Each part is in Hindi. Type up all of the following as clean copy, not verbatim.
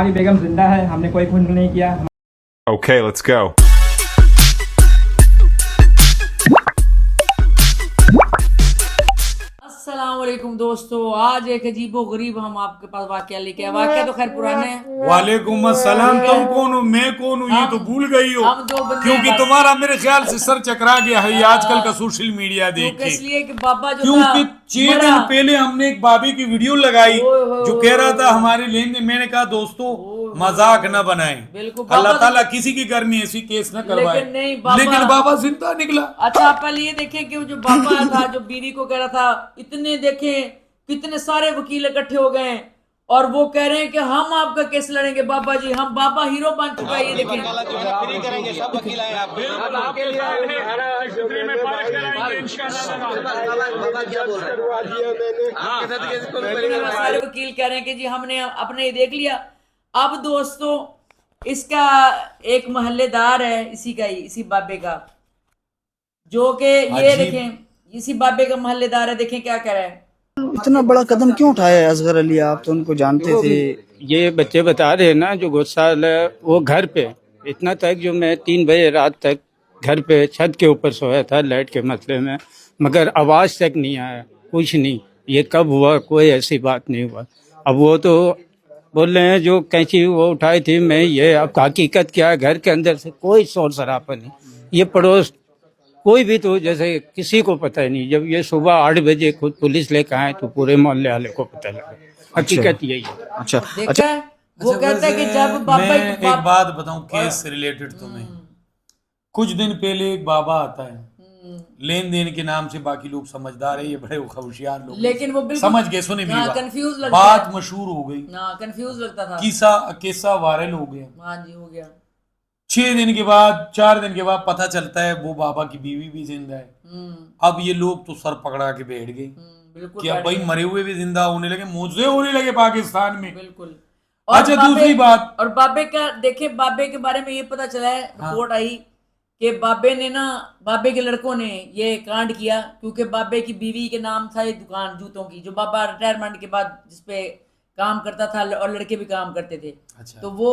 हमारी बेगम जिंदा है, हमने कोई खून नहीं किया। Okay, let's go. अस्सलामुअलैकुम दोस्तों, आज एक अजीबो गरीब हम आपके पास वाकया लेके आए। वाकया तो खैर पुराना है। वालेकुम अस्सलाम। तुम कौन हो, मैं कौन हूँ, ये तो भूल गई हो। हम दो बंदे क्योंकि बस। तुम्हारा मेरे ख्याल से सर चकरा गया है ये आजकल का सोशल मीडिया देख क्योंकि के। इसलिए कि बाबा जो क्योंकि था 6 दिन पहले हमने एक बाबे की वीडियो लगाई ओए होए जो कह रहा था हमारे लेन देन। मैंने कहा दोस्तों मजाक न बनाएं, बिल्कुल, अल्लाह बाबा ताला किसी की घर में ऐसी केस न करवाए। लेकिन नहीं, बाबा- लेकिन बाबा जिंदा निकला। अच्छा, आप पहले ये देखें कि वो जो बाबा था जो बीवी को कह रहा था, इतने देखें कितने सारे वकील इकट्ठे हो गए हैं और वो कह रहे हैं कि हम आपका केस लड़ेंगे। बाबा जी, हम बाबा हीरो बन चुका है। ये देखें, फ्री करेंगे, सब वकील आए आप। सारे वकील कह रहे हैं कि जी हमने अपने ये देख लिया। अब दोस्तों, इसका एक मोहल्लेदार है इसी का ही, इसी बाबे का, जो कि ये देखें, इसी बाबे का मोहल्लेदार है। देखें क्या कह रहा है। इतना बड़ा कदम क्यों उठाया है असगर अली? आप तो उनको जानते थे। ये बच्चे बता रहे हैं ना, जो गुस्सा है वो घर पे इतना तक, जो मैं 3 बजे रात तक घर पे छत के ऊपर सोया था लाइट के मसले में, मगर आवाज़ तक नहीं आया, कुछ नहीं। ये कब हुआ, कोई ऐसी बात नहीं हुआ। अब वो तो बोल रहे हैं जो कैंची वो उठाई थी, मैं ये अब हकीकत क्या है, घर के अंदर से कोई शोर शराबा नहीं। ये पड़ोस कोई भी तो जैसे किसी को पता ही नहीं। जब ये सुबह 8 बजे खुद पुलिस लेकर आए तो पूरे मोहल्ले वाले को पता लगा। हकीकत यही है। अच्छा देखा है? वो कहता है कि जब बाबा मैं एक बात बताऊं केस से रिलेटेड तुम्हें। कुछ दिन पहले एक बाबा आता है, लेन देन के नाम से बाकी लोग समझदार है, ये बड़े होशियार लोग, लेकिन वो बिल्कुल समझ गए। सुने मेरी बात, कंफ्यूज लगता बात है। मशहूर हो गई, कंफ्यूज लगता था। किस्सा वायरल हो गया। हाँ जी, हो गया। 6 दिन के बाद, 4 दिन के बाद पता चलता है वो बाबा की बीवी भी जिंदा है। अब ये लोग तो सर पकड़ा के बैठ गए बिल्कुल कि अब भाई मरे हुए भी जिंदा होने लगे, मुझे होने लगे पाकिस्तान में। बिल्कुल। अच्छा, दूसरी बात, और बाबे का देखें, बाबे के बारे में ये पता चला है, रिपोर्ट आई कि बाबे ने ना, बाबे के लड़कों ने ये कांड किया क्योंकि बाबे की बीवी के नाम था ये दुकान जूतों की, जो बाबा रिटायरमेंट के बाद जिसपे काम करता था और लड़के भी काम करते थे। अच्छा। तो वो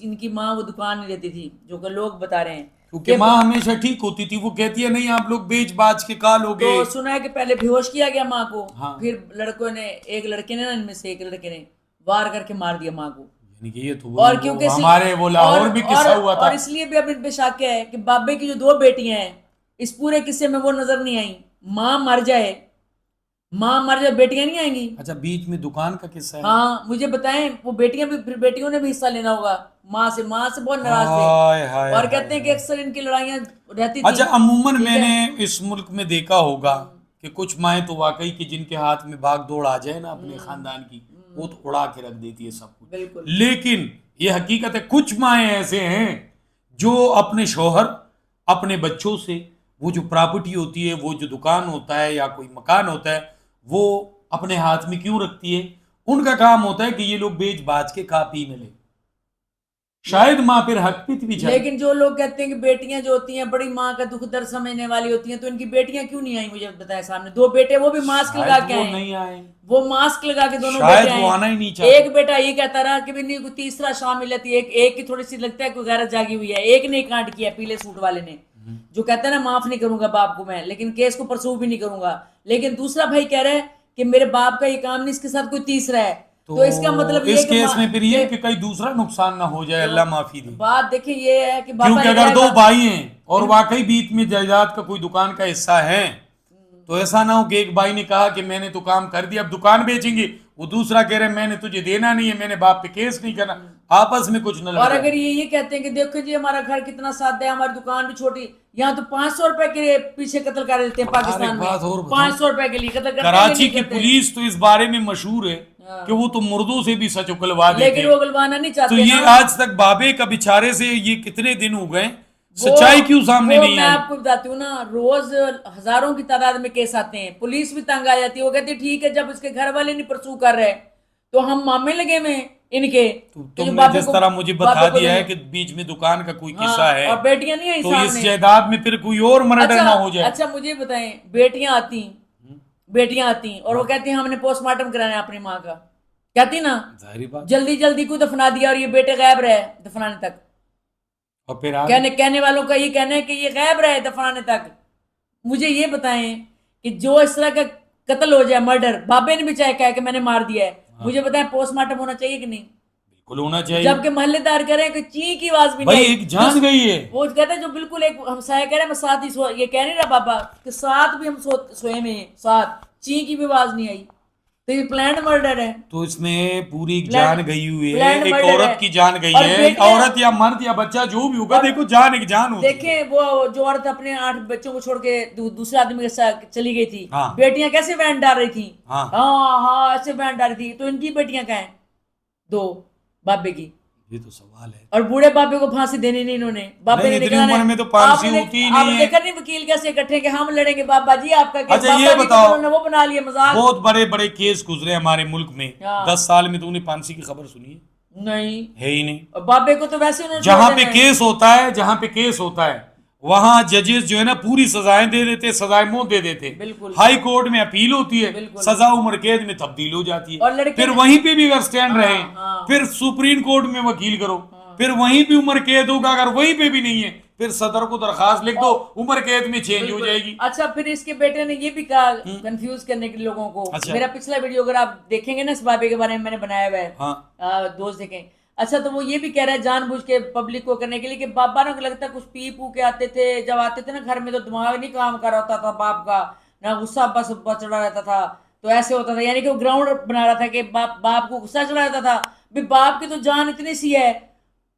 इनकी माँ वो दुकान नहीं देती थी, जो कि लोग बता रहे हैं। क्योंकि माँ हमेशा ठीक होती थी, वो कहती है नहीं आप लोग बेच बाज के काल हो गए। तो सुना है कि पहले बेहोश किया गया माँ को। हाँ। फिर लड़कों ने, एक लड़के ने ना, इनमें से एक लड़के ने वार करके मार दिया माँ को। यानी कि ये तो और क्योंकि हमारे वो लाहौर भी किस्सा हुआ था। और इसलिए भी अब इन पे शक है कि बाबे की जो 2 बेटियां हैं, इस पूरे किस्से में वो नजर नहीं आई। माँ मर जाए, बेटियां नहीं आएंगी। अच्छा, बीच में दुकान का किस्सा है। हाँ, मुझे बताएं, वो बेटियां भी, फिर बेटियों ने भी हिस्सा लेना होगा। माँ से बहुत नाराज हाय, थे हाय, और हाय, कहते हैं कि अक्सर इनकी लड़ाइयां रहती थी। अच्छा, अमूमन ठीक है? मैंने इस मुल्क में देखा होगा कि कुछ माएँ तो वाकई कि जिनके हाथ में भाग दौड़ आ जाए ना अपने खानदान की, वो तो उड़ा के रख देती है सब कुछ। बिल्कुल। लेकिन ये हकीकत है, कुछ माएँ ऐसे हैं जो अपने शौहर, अपने बच्चों से वो जो प्रॉपर्टी होती है, वो जो दुकान होता है या कोई मकान होता है, वो अपने हाथ में क्यों रखती है? उनका काम होता है कि ये लोग बेच बाज के खा पी न ले, शायद माँ फिर हक पित भी जाए। लेकिन जो लोग कहते हैं कि बेटियां जो होती हैं बड़ी माँ का दुख दर्द समझने वाली होती हैं, तो इनकी बेटियां क्यों नहीं आई? मुझे बताया सामने 2 बेटे, वो भी मास्क लगा के वो आए। नहीं आए, वो मास्क लगा के दोनों शायद बेटे वो आए। आना ही नहीं चाहते। एक बेटा ये कहता रहा कि नहीं, कोई तीसरा शामिल है। एक की थोड़ी सी लगता है कोई गैरत जागी हुई है। एक ने कांड किया, पीले सूट वाले ने, जो कहता है ना माफ नहीं करूंगा बाप को मैं, लेकिन केस को परसू भी नहीं करूंगा। लेकिन दूसरा भाई कह रहा है कि मेरे बाप का ये काम नहीं, इसके साथ कोई तीसरा है। तो इसका मतलब इस केस में फिर ये कि कहीं दूसरा नुकसान ना हो जाए, अल्लाह माफी दे। बात देखिए ये है कि क्योंकि अगर 2 भाई हैं और वाकई बीच में जायदाद का कोई दुकान का हिस्सा है, तो ऐसा ना हो कि एक भाई ने कहा कि मैंने तो काम कर दिया, अब दुकान बेचेंगे, वो दूसरा कह रहे मैंने तुझे देना नहीं है, मैंने बाप पे केस नहीं करना, आपस में कुछ न लगे। और अगर ये कहते हैं कि देखो जी हमारा घर कितना सादा है, हमारी दुकान भी छोटी, यहाँ तो 500 रुपए के पीछे कत्ल कर देते हैं पाकिस्तान में। 500 रुपए के लिए कत्ल करते हैं। कराची की पुलिस तो इस बारे में मशहूर है कि वो तो मुर्दों से भी सच उगलवा देते हैं, लेकिन वो उगलवाना नहीं चाहते। तो ये आज तक बाबे का बेचारे से ये कितने दिन हो गए, सच्चाई क्यों सामने नहीं आई? मैं आपको बताती हूँ ना, रोज हजारों की तादाद में केस आते हैं, पुलिस भी तंग आ जाती है। वो कहती है ठीक है, जब उसके घर वाले नहीं परसू कर रहे तो हम मामले लगे में इनके। तुमने जिस तरह मुझे बता दिया है कि बीच में दुकान का कोई किस्सा है, और बेटियां नहीं आई तो सामने, इस जायदाद में फिर कोई और मर्डर ना हो जाए। अच्छा मुझे बताएं, बेटियां आती और वो कहती हैं हमने पोस्टमार्टम कराना है अपनी माँ का, कहती ना, जाहिर बात। जल्दी जल्दी को दफना दिया और ये बेटे गायब रहे दफनाने तक। और फिर आगे कहने वालों का ये कहना है कि ये गायब रहे दफनाने तक। मुझे ये बताएं कि जो इस तरह का कत्ल हो जाए, मर्डर, बाबे ने भी चाहे कहा कि मैंने मार दिया है, मुझे बताएं पोस्टमार्टम होना चाहिए कि नहीं? बिल्कुल होना चाहिए। जबकि मोहल्लेदार कह रहे हैं कि ची की आवाज भी भाई नहीं। एक जान गई है। वो कहते हैं जो बिल्कुल एक हमसाया कह रहे हैं मैं साथ ही ये कह नहीं रहा बाबा कि साथ भी हम सोए में हैं, साथ ची की भी आवाज नहीं आई। तो ये प्लान मर्डर है। तो इसमें पूरी Planned- जान गई हुई है, planned एक murder औरत है। की जान गई और है, बेटियां- औरत या मर्द या बच्चा जो भी होगा, देखो जान एक जान होती है। देखें वो जो औरत अपने 8 बच्चों को छोड़ के दूसरे आदमी के साथ चली गई थी, हाँ। बेटियां कैसे वैन डाल रही थी? हाँ। हाँ ऐसे वैन डाल रही थी। तो इनकी बेटियां कहाँ हैं? 2 बाबे की। ये तो सवाल है। और बूढ़े बाबे को फांसी देनी नहीं इन्होंने। बाबे नहीं, ने इतनी निकाला उम्र है। में तो फांसी आपने- होती ही आपने नहीं है। देखा नहीं वकील कैसे इकट्ठे कि हम लड़ेंगे बाबा जी आपका केस। अच्छा, ये बाबा जी बताओ। तो उन्होंने वो बना लिया मजाक। बहुत बड़े बड़े केस गुजरे हमारे मुल्क में, हाँ। 10 साल में तूने फांसी की खबर सुनी है? नहीं, है ही नहीं। और बाबे को तो वैसे उन्होंने जहां छोड़ पे देना है। केस होता है, जहां पे केस होता है वहां जजेस जो है ना पूरी सजाएं दे देते, सजाएं मुंह दे देते। बिल्कुल। हाई कोर्ट में अपील होती है, बिल्कुल। सजा उम्र कैद में तब्दील हो जाती और है। लड़के फिर ने- वहीं पे भी अगर स्टैंड हाँ, रहे, हाँ। फिर सुप्रीम कोर्ट में वकील करो, फिर वहीं भी उम्र कैद होगा। अगर वहीं पे भी नहीं है, फिर सदर को दरखास्त लिख दो, उम्र कैद में चेंज हो बिल्कुल। जाएगी। अच्छा, फिर इसके बेटे ने ये भी कहा कंफ्यूज करने के लिए लोगों को। अच्छा। मेरा पिछला वीडियो अगर आप देखेंगे ना इस बाबे के बारे में मैंने बनाया हुआ है, हाँ। दोस्त देखें। अच्छा, तो वो ये भी कह रहा है जानबूझ के पब्लिक को करने के लिए कि बाबा ना लगता है कुछ पी पू के आते थे, जब आते थे ना घर में तो दिमाग नहीं काम कर रहा था बाप का, ना गुस्सा बस चढ़ा रहता था। तो ऐसे होता था, यानी कि वो ग्राउंड बना रहा था कि बाप को गुस्सा चढ़ा रहता था। भी बाप की तो जान इतनी सी है,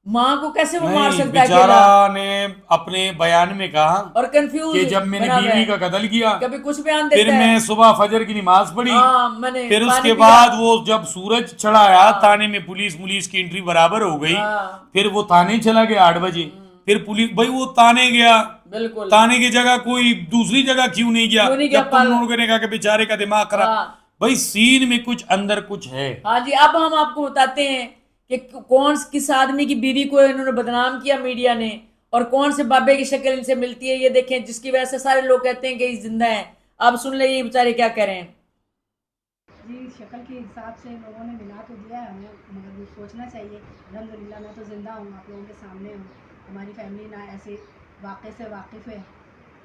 माँ को कैसे वो मार नहीं, सकता है बेचारा अकेला? ने अपने बयान में कहा और कंफ्यूज कि जब मैंने बना हुआ बीवी है। का कत्ल किया, कभी कुछ बयान फिर देता है। मैं सुबह फजर की नमाज पढ़ी, हाँ, मैंने फिर पानी उसके पिया। बाद वो जब सूरज चढ़ाया, थाने में पुलिस की एंट्री बराबर हो गई। हाँ। फिर वो थाने चला गया 8 बजे। फिर पुलिस भाई वो थाने गया, बिल्कुल। थाने की जगह कोई दूसरी जगह क्यों नहीं गया? क्यों नहीं गया? जब तुम लोगों ने कहा कि बेचारे का दिमाग खराब। हाँ। भाई सीन में कुछ अंदर कुछ है। हाँ जी, अब हम आपको बताते हैं कि कौन किस आदमी की बीवी को इन्होंने बदनाम किया मीडिया ने, और कौन से बाबे की शक्ल इनसे मिलती है। ये देखें, जिसकी वजह से सारे लोग कहते हैं कि ये जिंदा है। अब सुन ले ये बेचारे क्या कह रहे हैं। जी, शक्ल के हिसाब से लोगों ने मिला तो दिया है हमें, मगर सोचना चाहिए। अल्हम्दुलिल्लाह मैं तो ज़िंदा हूँ, आप लोगों के सामने हूँ। हमारी फैमिली ना ऐसे वाक़े से वाकिफ़ है,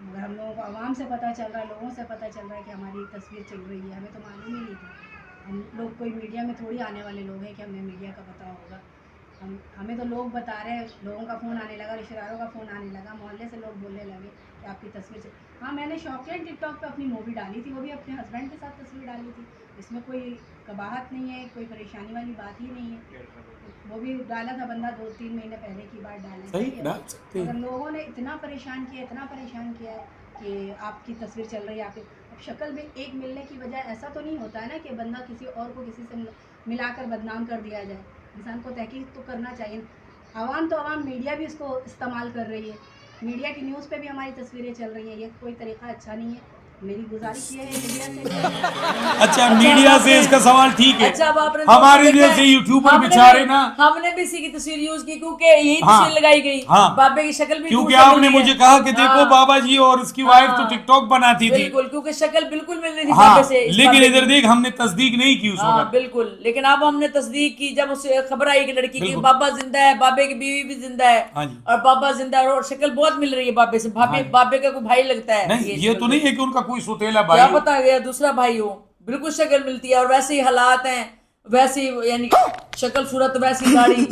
मगर हम लोगों को आवाम से पता चल रहा है, लोगों से पता चल रहा है कि हमारी एक तस्वीर चल रही है। हमें तो मालूम ही नहीं था। हम लोग कोई मीडिया में थोड़ी आने वाले लोग हैं कि हमें मीडिया का पता होगा। हमें तो लोग बता रहे हैं, लोगों का फ़ोन आने लगा, रिश्तेदारों का फ़ोन आने लगा, मोहल्ले से लोग बोलने लगे कि आपकी तस्वीर हाँ, मैंने शौकिया टिकटॉक पे अपनी मूवी डाली थी, वो भी अपने हस्बैंड के साथ तस्वीर डाली थी। इसमें कोई कबाहत नहीं है, कोई परेशानी वाली बात ही नहीं है। वो भी डाला था बंदा 2-3 महीने पहले की बात डाली सही है। डाल सकते हैं। मगर लोगों ने इतना परेशान किया है कि आपकी तस्वीर चल रही है, आपकी अब शक्ल में एक मिलने की वजह ऐसा तो नहीं होता है ना कि बंदा किसी और को किसी से मिलाकर बदनाम कर दिया जाए। इंसान को तहकीक तो करना चाहिए। आवाम तो आवाम, मीडिया भी इसको इस्तेमाल कर रही है। मीडिया की न्यूज़ पे भी हमारी तस्वीरें चल रही हैं। ये कोई तरीका अच्छा नहीं है। मेरी गुजारिश ये है मीडिया से। अच्छा, मीडिया से इसका सवाल ठीक है। अच्छा, अब आपने हमारे देखा है, जैसे यूट्यूबर हमने बेचारे भी- ना, हमने भी इसी की तस्वीर यूज की क्योंकि यही हाँ, तस्वीर लगाई गई। हाँ। बाबे की शक्ल भी क्योंकि दूर से आपने मिल रही मुझे है। कहा कि देखो हाँ, बाबा जी और उसकी वाइफ तो हाँ। टिकटॉक बनाती थी। बिल्कुल, क्योंकि शक्ल बिल्कुल मिल रही थी हाँ, बाबे से इस लेकिन बाबे इधर की। देख हमने तस्दीक नहीं की उस हाँ, वक्त। बिल्कुल। लेकिन अब हमने तस्दीक की जब उसे खबर आई कि लड़की की बिल्कुल। बाबा जिंदा है, बाबे की बीवी भी जिंदा है, हाँ जी। और बाबा जिंदा है और शक्ल बहुत मिल रही है बाबे से। हाँ जी। बाबे का कोई भाई लगता है। नहीं, ये शक्ल तो में। नहीं है कि उनका कोई सौतेला भाई क्या हो। पता गया दूसरा भाई हो, बिल्कुल शक्ल मिलती है। और वैसे ही हालात हैं, वैसे ही यानी शक्ल सूरत, वैसी गाड़ी,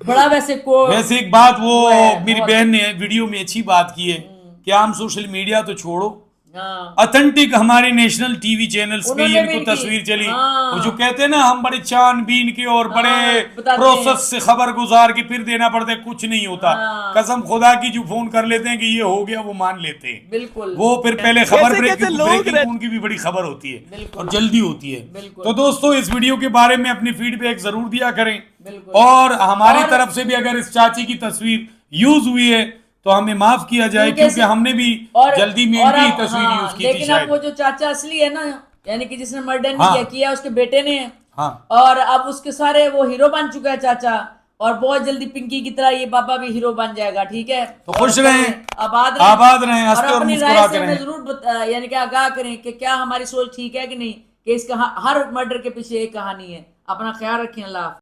बड़ा वैसे को। वैसे एक बात वो है, मेरी बहुत। बहन ने वीडियो में अच्छी बात की है कि हम सोशल मीडिया तो छोड़ो, हाँ, ऑथेंटिक हमारे नेशनल टीवी चैनल्स पे उन्होंने भी इनको इनकी- तस्वीर चली। हाँ। वो जो कहते हैं ना हम बड़े छानबीन के और बड़े बताते प्रोसेस से खबर गुजार के फिर देना पड़ता है, कुछ नहीं होता। हाँ। कसम खुदा की जो फोन कर लेते हैं कि ये हो गया, वो मान लेते हैं। बिल्कुल। वो फिर पहले खबर ब्रेकिंग लोग उनकी भी बड़ी खबर होती है बिल्कुल। और जल्दी होती है। बिल्कुल। तो दोस्तों, इस वीडियो के बारे में अपनी फीडबैक जरूर दिया करें, बिल्कुल। और हमारी और- तरफ से भी अगर इस चाची की तस्वीर यूज हुई है तो हमें माफ किया जाए, क्योंकि क्योंकि हमने भी जल्दी में और इनकी अब- तस्वीर हाँ, यूज की थी लेकिन अब शायद। वो जो चाचा असली है ना, यानी कि जिसने मर्डर नहीं हाँ। किया उसके बेटे ने। हाँ, और अब उसके सारे वो हीरो बन चुका है चाचा, और बहुत जल्दी पिंकी की तरह ये बाबा भी हीरो बन जाएगा। ठीक है, तो खुश रहें, आबाद आबाद रहें, और हंसते और अपनी राय मुस्कुराते से हमें रहें। जरूर यानी कि आगाह करें कि क्या हमारी सोच ठीक है कि नहीं, कि इसका हर मर्डर के पीछे एक कहानी है। अपना ख्याल रखें। अल्लाह हाफ़िज़।